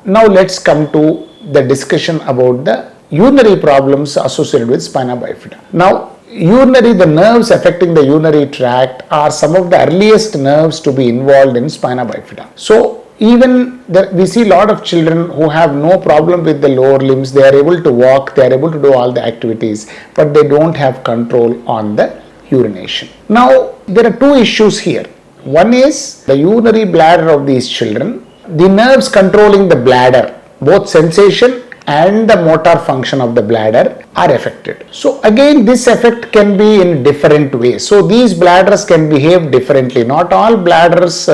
Now let's come to the discussion about the urinary problems associated with spina bifida. Now, the nerves affecting the urinary tract are some of the earliest nerves to be involved in spina bifida. So, we see a lot of children who have no problem with the lower limbs. They are able to walk, they are able to do all the activities, but they don't have control on the urination. Now, there are two issues here. One is the urinary bladder of these children. The nerves controlling the bladder, both sensation and the motor function of the bladder are affected. So again, this effect can be in different ways. So these bladders can behave differently. Not all bladders,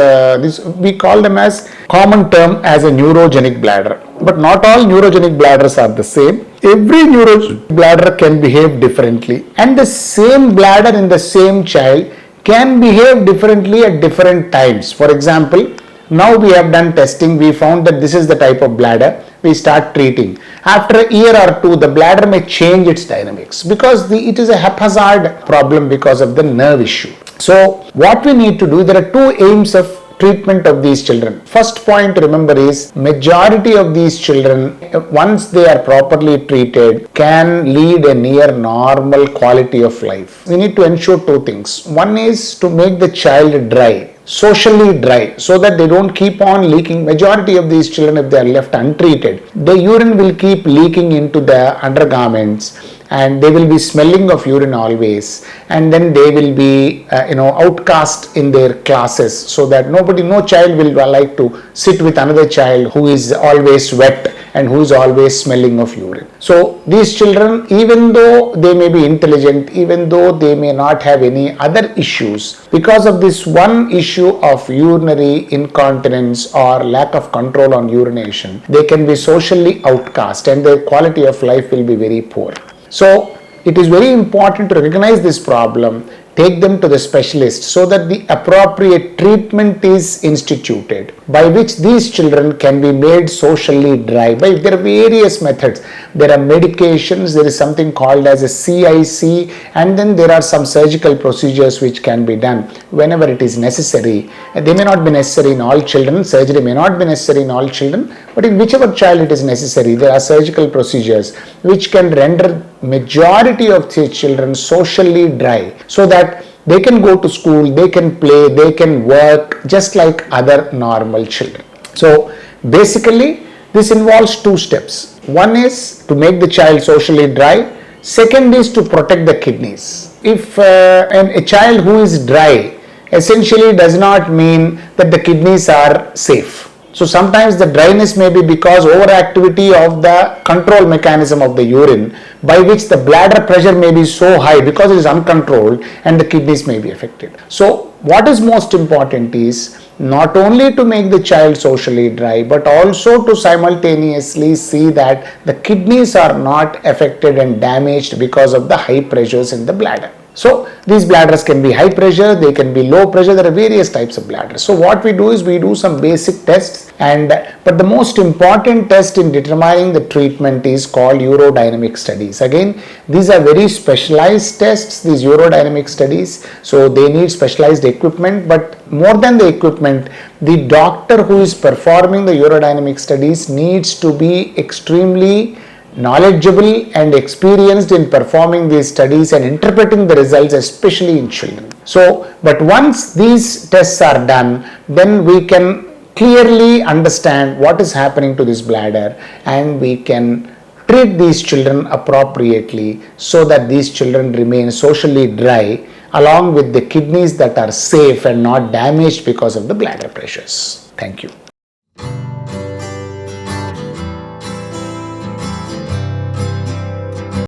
we call them as common term as a neurogenic bladder. But not all neurogenic bladders are the same. Every neurogenic bladder can behave differently. And the same bladder in the same child can behave differently at different times. For example, now we have done testing, we found that this is the type of bladder, we start treating. After a year or two, the bladder may change its dynamics because it is a haphazard problem because of the nerve issue. So what we need to do, there are two aims of treatment of these children. First point to remember is majority of these children, once they are properly treated, can lead a near normal quality of life. We need to ensure two things. One is to make the child dry, socially dry, so that they don't keep on leaking. Majority of these children, if they are left untreated, the urine will keep leaking into the undergarments and they will be smelling of urine always, and then they will be outcast in their classes, so that no child will like to sit with another child who is always wet and who is always smelling of urine. So these children, even though they may be intelligent, even though they may not have any other issues, because of this one issue of urinary incontinence or lack of control on urination, they can be socially outcast and their quality of life will be very poor. So it is very important to recognize this problem, take them to the specialist so that the appropriate treatment is instituted by which these children can be made socially dry. There are various methods. There are medications, there is something called as a CIC, and then there are some surgical procedures which can be done whenever it is necessary. They may not be necessary in all children, surgery may not be necessary in all children, but in whichever child it is necessary, there are surgical procedures which can render majority of the children socially dry so that they can go to school, they can play, they can work just like other normal children. So basically this involves two steps. One is to make the child socially dry. Second is to protect the kidneys. If a child who is dry essentially does not mean that the kidneys are safe. So sometimes the dryness may be because overactivity of the control mechanism of the urine, by which the bladder pressure may be so high because it is uncontrolled and the kidneys may be affected. So what is most important is not only to make the child socially dry, but also to simultaneously see that the kidneys are not affected and damaged because of the high pressures in the bladder. So these bladders can be high pressure, they can be low pressure, there are various types of bladders. So what we do is we do some basic tests, but the most important test in determining the treatment is called urodynamic studies. Again, these are very specialized tests, these urodynamic studies, so they need specialized equipment, but more than the equipment, the doctor who is performing the urodynamic studies needs to be extremely knowledgeable and experienced in performing these studies and interpreting the results, especially in children. So, but once these tests are done, then we can clearly understand what is happening to this bladder and we can treat these children appropriately so that these children remain socially dry along with the kidneys that are safe and not damaged because of the bladder pressures. Thank you.